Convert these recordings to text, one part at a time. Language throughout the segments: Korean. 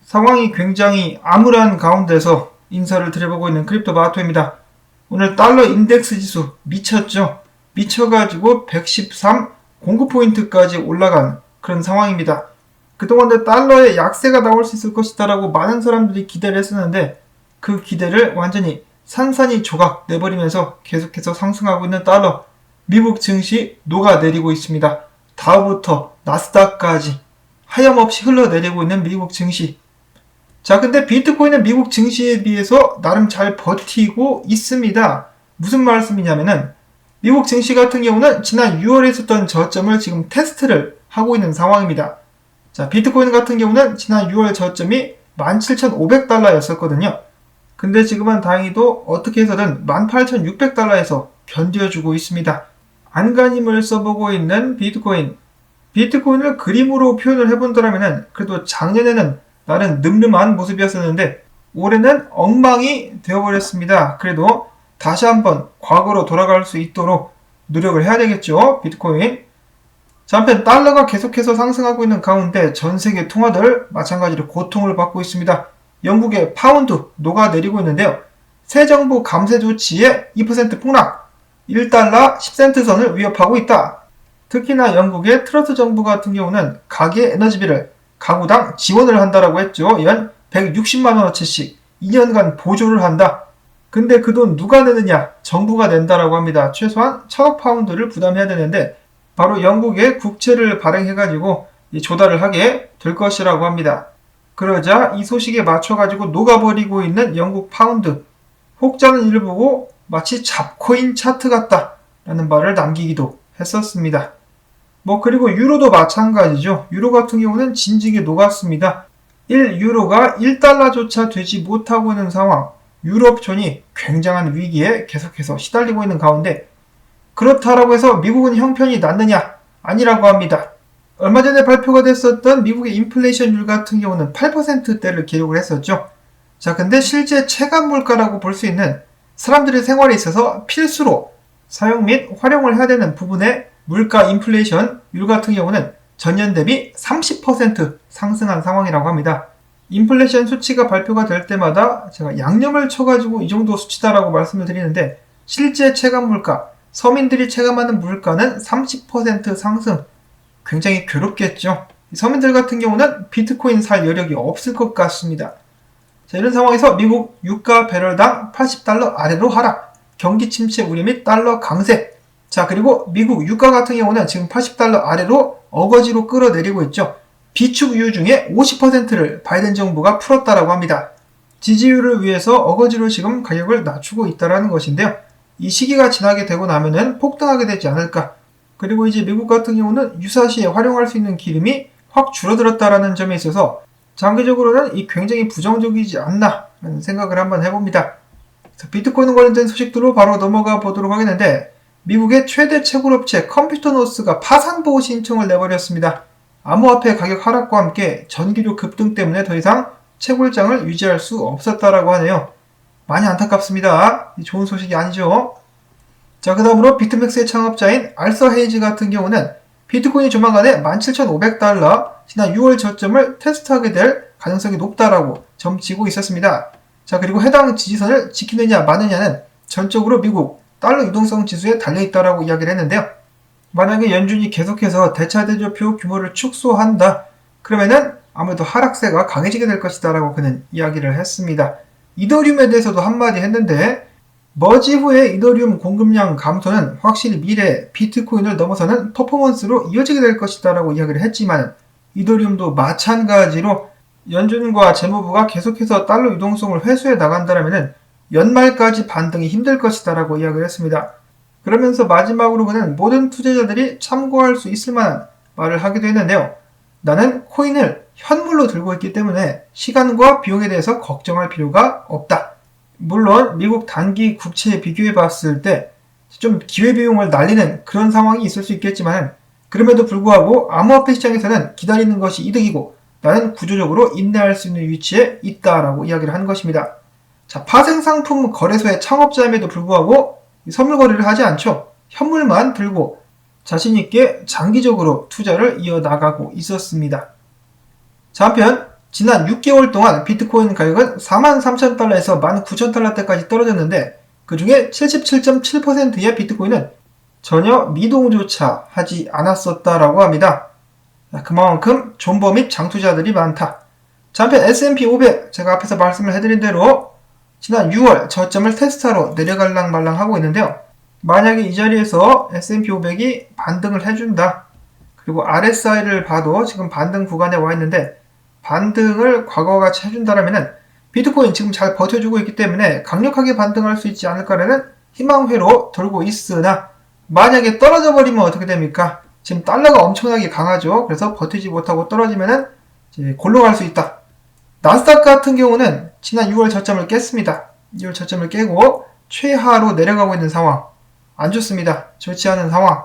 상황이 굉장히 암울한 가운데서 인사를 드려보고 있는 크립토마토입니다. 오늘 달러 인덱스 지수 미쳤죠? 미쳐가지고 113 공급포인트까지 올라간 그런 상황입니다. 그동안 달러에 약세가 나올 수 있을 것이다 라고 많은 사람들이 기대를 했었는데 그 기대를 완전히 산산이 조각 내버리면서 계속해서 상승하고 있는 달러. 미국 증시 녹아내리고 있습니다. 다우부터 나스닥까지 하염없이 흘러내리고 있는 미국 증시. 자, 근데 비트코인은 미국 증시에 비해서 나름 잘 버티고 있습니다. 무슨 말씀이냐면은 미국 증시 같은 경우는 지난 6월에 있었던 저점을 지금 테스트를 하고 있는 상황입니다. 자, 비트코인 같은 경우는 지난 6월 저점이 17,500달러였었거든요. 근데 지금은 다행히도 어떻게 해서든 18,600달러에서 견뎌주고 있습니다. 안간힘을 써보고 있는 비트코인. 비트코인을 그림으로 표현을 해본다면 그래도 작년에는 나름 늠름한 모습이었었는데 올해는 엉망이 되어버렸습니다. 그래도 다시 한번 과거로 돌아갈 수 있도록 노력을 해야 되겠죠, 비트코인. 자, 한편 달러가 계속해서 상승하고 있는 가운데 전 세계 통화들 마찬가지로 고통을 받고 있습니다. 영국의 파운드 녹아내리고 있는데요. 새 정부 감세 조치에 2% 폭락, 1달러 10센트 선을 위협하고 있다. 특히나 영국의 트러스 정부 같은 경우는 가계 에너지비를 가구당 지원을 한다라고 했죠. 연 160만원어치씩 2년간 보조를 한다. 근데 그 돈 누가 내느냐? 정부가 낸다라고 합니다. 최소한 1000억 파운드를 부담해야 되는데 바로 영국의 국채를 발행해가지고 조달을 하게 될 것이라고 합니다. 그러자 이 소식에 맞춰가지고 녹아버리고 있는 영국 파운드. 혹자는 이를 보고 마치 잡코인 차트 같다 라는 말을 남기기도 했었습니다. 그리고 유로도 마찬가지죠. 유로 같은 경우는 진지게 녹았습니다. 1유로가 1달러조차 되지 못하고 있는 상황. 유럽존이 굉장한 위기에 계속해서 시달리고 있는 가운데 그렇다라고 해서 미국은 형편이 낫느냐? 아니라고 합니다. 얼마 전에 발표가 됐었던 미국의 인플레이션율 같은 경우는 8%대를 기록을 했었죠. 자, 근데 실제 체감 물가라고 볼 수 있는 사람들의 생활에 있어서 필수로 사용 및 활용을 해야 되는 부분의 물가 인플레이션율 같은 경우는 전년 대비 30% 상승한 상황이라고 합니다. 인플레이션 수치가 발표가 될 때마다 제가 양념을 쳐가지고 이 정도 수치다라고 말씀을 드리는데 실제 체감 물가, 서민들이 체감하는 물가는 30% 상승. 굉장히 괴롭겠죠. 서민들 같은 경우는 비트코인 살 여력이 없을 것 같습니다. 자, 이런 상황에서 미국 유가 배럴당 80달러 아래로 하락. 경기 침체 우려 및 달러 강세. 자, 그리고 미국 유가 같은 경우는 지금 80달러 아래로 어거지로 끌어내리고 있죠. 비축유 중에 50%를 바이든 정부가 풀었다라고 합니다. 지지율을 위해서 어거지로 지금 가격을 낮추고 있다라는 것인데요. 이 시기가 지나게 되고 나면은 폭등하게 되지 않을까. 그리고 이제 미국 같은 경우는 유사시에 활용할 수 있는 기름이 확 줄어들었다라는 점에 있어서 장기적으로는 이 굉장히 부정적이지 않나 라는 생각을 한번 해봅니다. 비트코인 관련된 소식들로 바로 넘어가 보도록 하겠는데 미국의 최대 채굴업체 컴퓨터노스가 파산보호 신청을 내버렸습니다. 암호화폐 가격 하락과 함께 전기료 급등 때문에 더 이상 채굴장을 유지할 수 없었다라고 하네요. 많이 안타깝습니다. 좋은 소식이 아니죠. 자, 그 다음으로 비트맥스의 창업자인 알서 헤이즈 같은 경우는 비트코인이 조만간에 17,500달러 지난 6월 저점을 테스트하게 될 가능성이 높다라고 점치고 있었습니다. 자, 그리고 해당 지지선을 지키느냐 마느냐는 전적으로 미국 달러 유동성 지수에 달려있다라고 이야기를 했는데요. 만약에 연준이 계속해서 대차대조표 규모를 축소한다. 그러면은 아무래도 하락세가 강해지게 될 것이다 라고 그는 이야기를 했습니다. 이더리움에 대해서도 한마디 했는데 머지 후에 이더리움 공급량 감소는 확실히 미래 비트코인을 넘어서는 퍼포먼스로 이어지게 될 것이다 라고 이야기를 했지만 이더리움도 마찬가지로 연준과 재무부가 계속해서 달러 유동성을 회수해 나간다면 연말까지 반등이 힘들 것이다 라고 이야기를 했습니다. 그러면서 마지막으로 그는 모든 투자자들이 참고할 수 있을 만한 말을 하기도 했는데요. 나는 코인을 현물로 들고 있기 때문에 시간과 비용에 대해서 걱정할 필요가 없다. 물론 미국 단기 국채에 비교해 봤을 때 좀 기회비용을 날리는 그런 상황이 있을 수 있겠지만 그럼에도 불구하고 암호화폐 시장에서는 기다리는 것이 이득이고 나는 구조적으로 인내할 수 있는 위치에 있다라고 이야기를 한 것입니다. 자, 파생상품 거래소의 창업자임에도 불구하고 선물 거래를 하지 않죠. 현물만 들고 자신있게 장기적으로 투자를 이어나가고 있었습니다. 자, 한편 지난 6개월 동안 비트코인 가격은 43,000달러에서 19,000달러대까지 떨어졌는데 그 중에 77.7%의 비트코인은 전혀 미동조차 하지 않았었다라고 합니다. 그만큼 존버 및 장투자들이 많다. 자, 한편 S&P 500 제가 앞에서 말씀을 해드린 대로 지난 6월 저점을 테스트하러 내려갈랑 말랑 하고 있는데요. 만약에 이 자리에서 S&P 500이 반등을 해준다. 그리고 RSI를 봐도 지금 반등 구간에 와 있는데 반등을 과거같이 해준다라면은 비트코인 지금 잘 버텨주고 있기 때문에 강력하게 반등할 수 있지 않을까라는 희망회로 돌고 있으나 만약에 떨어져 버리면 어떻게 됩니까? 지금 달러가 엄청나게 강하죠. 그래서 버티지 못하고 떨어지면은 이제 골로 갈 수 있다. 나스닥 같은 경우는 지난 6월 저점을 깼습니다. 6월 저점을 깨고 최하로 내려가고 있는 상황. 안 좋습니다. 좋지 않은 상황.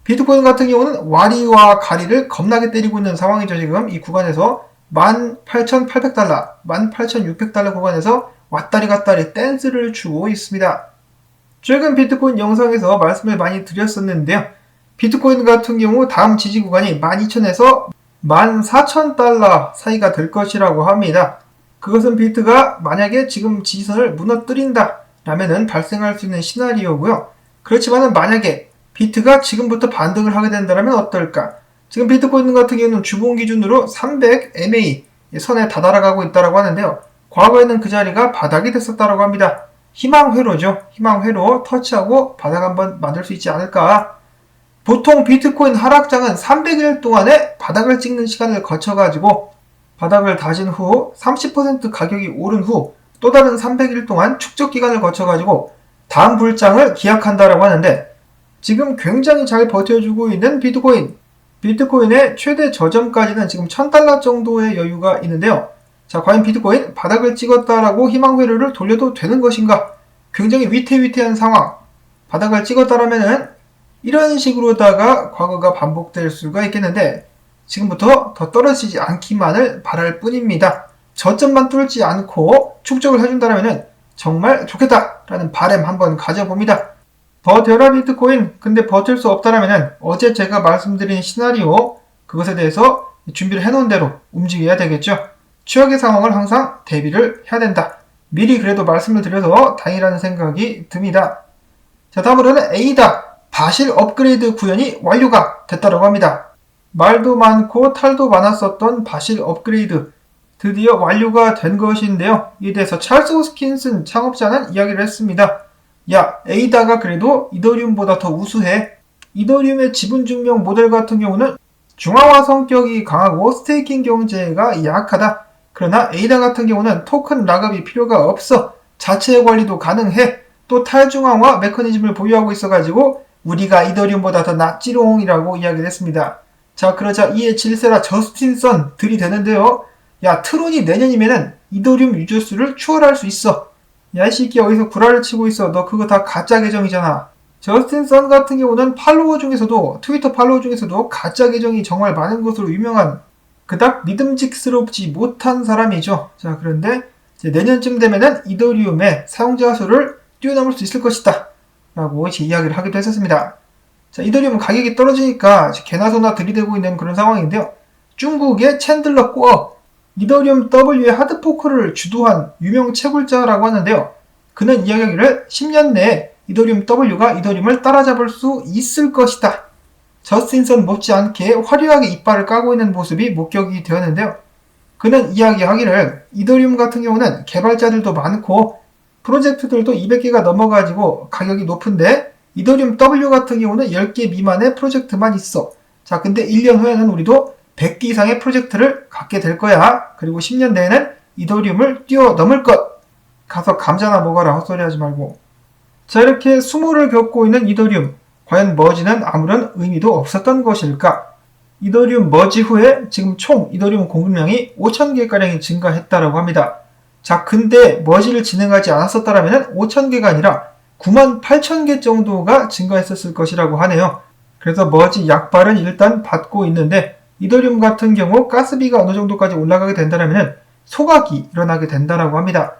비트코인 같은 경우는 와리와 가리를 겁나게 때리고 있는 상황이죠. 지금 이 구간에서 18,800달러, 18,600달러 구간에서 왔다리 갔다리 댄스를 추고 있습니다. 최근 비트코인 영상에서 말씀을 많이 드렸었는데요. 비트코인 같은 경우 다음 지지 구간이 12,000에서 14,000달러 사이가 될 것이라고 합니다. 그것은 비트가 만약에 지금 지지선을 무너뜨린다 라면은 발생할 수 있는 시나리오고요. 그렇지만은 만약에 비트가 지금부터 반등을 하게 된다면 어떨까? 지금 비트코인 같은 경우는 주봉 기준으로 300 MA 선에 다다라가고 있다고 하는데요. 과거에는 그 자리가 바닥이 됐었다고 합니다. 희망회로죠. 희망회로 터치하고 바닥 한번 만들 수 있지 않을까? 보통 비트코인 하락장은 300일 동안에 바닥을 찍는 시간을 거쳐가지고 바닥을 다진 후 30% 가격이 오른 후 또 다른 300일 동안 축적 기간을 거쳐가지고 다음 불장을 기약한다라고 하는데 지금 굉장히 잘 버텨주고 있는 비트코인. 비트코인의 최대 저점까지는 지금 1000달러 정도의 여유가 있는데요. 자, 과연 비트코인 바닥을 찍었다라고 희망회로를 돌려도 되는 것인가? 굉장히 위태위태한 상황. 바닥을 찍었다라면은 이런 식으로다가 과거가 반복될 수가 있겠는데 지금부터 더 떨어지지 않기만을 바랄 뿐입니다. 저점만 뚫지 않고 축적을 해준다면 정말 좋겠다라는 바람 한번 가져봅니다. 버텨라 비트코인. 근데 버틸 수 없다라면 어제 제가 말씀드린 시나리오 그것에 대해서 준비를 해놓은 대로 움직여야 되겠죠. 최악의 상황을 항상 대비를 해야 된다. 미리 그래도 말씀을 드려서 다행이라는 생각이 듭니다. 자, 다음으로는 에이다 바실 업그레이드 구현이 완료가 됐다고 합니다. 말도 많고 탈도 많았었던 바실 업그레이드 드디어 완료가 된 것인데요. 이에 대해서 찰스 호스킨슨 창업자는 이야기를 했습니다. 야, 에이다가 그래도 이더리움보다 더 우수해. 이더리움의 지분증명 모델 같은 경우는 중앙화 성격이 강하고 스테이킹 경제가 약하다. 그러나 에이다 같은 경우는 토큰 락업이 필요가 없어. 자체 관리도 가능해. 또 탈중앙화 메커니즘을 보유하고 있어가지고 우리가 이더리움보다 더 낫지롱이라고 이야기를 했습니다. 자, 그러자 이에 질세라 저스틴선 들이대는데요. 야, 트론이 내년이면은 이더리움 유저수를 추월할 수 있어. 야, 이 새끼 어디서 구라를 치고 있어. 너 그거 다 가짜 계정이잖아. 저스틴 선 같은 경우는 팔로워 중에서도 트위터 팔로워 중에서도 가짜 계정이 정말 많은 것으로 유명한 그닥 믿음직스럽지 못한 사람이죠. 자, 그런데 이제 내년쯤 되면은 이더리움의 사용자 수를 뛰어넘을 수 있을 것이다 라고 이제 이야기를 하기도 했었습니다. 자, 이더리움 가격이 떨어지니까 개나 소나 들이대고 있는 그런 상황인데요. 중국의 챈들러 꼬어 이더리움 W의 하드포크를 주도한 유명 채굴자라고 하는데요. 그는 이야기를 10년 내에 이더리움 W가 이더리움을 따라잡을 수 있을 것이다. 저스틴선 못지않게 화려하게 이빨을 까고 있는 모습이 목격이 되었는데요. 그는 이야기하기를 이더리움 같은 경우는 개발자들도 많고 프로젝트들도 200개가 넘어가지고 가격이 높은데 이더리움 W 같은 경우는 10개 미만의 프로젝트만 있어. 자, 근데 1년 후에는 우리도 100개 이상의 프로젝트를 갖게 될 거야. 그리고 10년 내에는 이더리움을 뛰어넘을 것. 가서 감자나 먹어라. 헛소리 하지 말고. 자, 이렇게 수모를 겪고 있는 이더리움. 과연 머지는 아무런 의미도 없었던 것일까? 이더리움 머지 후에 지금 총 이더리움 공급량이 5,000개가량이 증가했다고 합니다. 자, 근데 머지를 진행하지 않았었다면 5,000개가 아니라 98,000개 정도가 증가했었을 것이라고 하네요. 그래서 머지 약발은 일단 받고 있는데 이더리움 같은 경우 가스비가 어느 정도까지 올라가게 된다면 소각이 일어나게 된다고 합니다.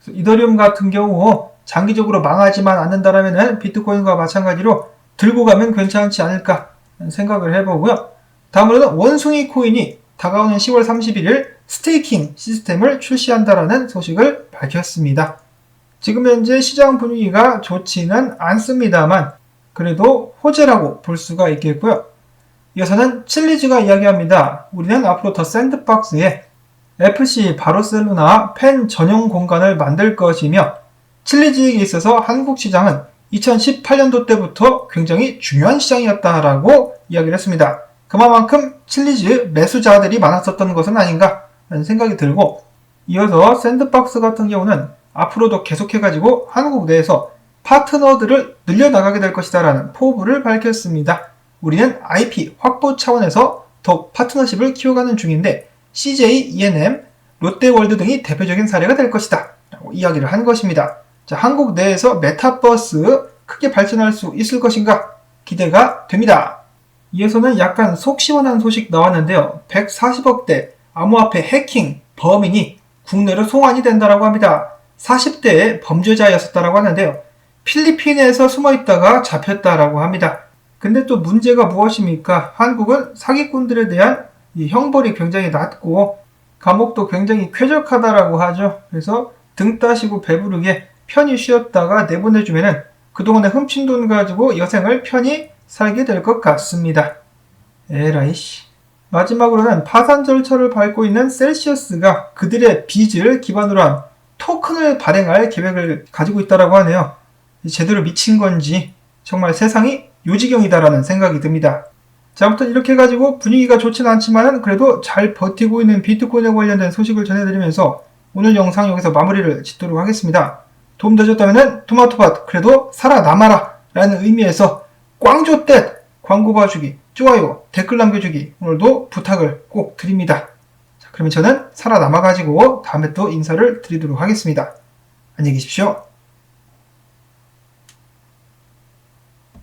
이더리움 같은 경우 장기적으로 망하지만 않는다면 비트코인과 마찬가지로 들고 가면 괜찮지 않을까 생각을 해보고요. 다음으로는 원숭이 코인이 다가오는 10월 31일 스테이킹 시스템을 출시한다라는 소식을 밝혔습니다. 지금 현재 시장 분위기가 좋지는 않습니다만 그래도 호재라고 볼 수가 있겠고요. 이어서는 칠리즈가 이야기합니다. 우리는 앞으로 더 샌드박스에 FC 바르셀로나 팬 전용 공간을 만들 것이며 칠리즈에게 있어서 한국 시장은 2018년도 때부터 굉장히 중요한 시장이었다라고 이야기를 했습니다. 그만큼 칠리즈 매수자들이 많았었던 것은 아닌가 라는 생각이 들고, 이어서 샌드박스 같은 경우는 앞으로도 계속해가지고 한국 내에서 파트너들을 늘려나가게 될 것이다 라는 포부를 밝혔습니다. 우리는 IP 확보 차원에서 더욱 파트너십을 키워가는 중인데 CJ, E&M, 롯데월드 등이 대표적인 사례가 될 것이다 라고 이야기를 한 것입니다. 자, 한국 내에서 메타버스 크게 발전할 수 있을 것인가 기대가 됩니다. 이어서는 약간 속 시원한 소식 나왔는데요. 140억대 암호화폐 해킹 범인이 국내로 송환이 된다라고 합니다. 40대의 범죄자였었다라고 하는데요. 필리핀에서 숨어있다가 잡혔다라고 합니다. 근데 또 문제가 무엇입니까? 한국은 사기꾼들에 대한 이 형벌이 굉장히 낮고 감옥도 굉장히 쾌적하다라고 하죠. 그래서 등 따시고 배부르게 편히 쉬었다가 내보내주면은 그동안에 훔친 돈 가지고 여생을 편히 살게 될 것 같습니다. 에라이씨. 마지막으로는 파산 절차를 밟고 있는 셀시어스가 그들의 빚을 기반으로 한 토큰을 발행할 계획을 가지고 있다라고 하네요. 제대로 미친 건지 정말 세상이 요지경이다라는 생각이 듭니다. 자, 아무튼 이렇게 해가지고 분위기가 좋지는 않지만 그래도 잘 버티고 있는 비트코인에 관련된 소식을 전해드리면서 오늘 영상 여기서 마무리를 짓도록 하겠습니다. 도움 되셨다면 토마토밭 그래도 살아남아라 라는 의미에서 꽝조댓 광고 봐주기, 좋아요, 댓글 남겨주기 오늘도 부탁을 꼭 드립니다. 자, 그러면 저는 살아남아가지고 다음에 또 인사를 드리도록 하겠습니다. 안녕히 계십시오.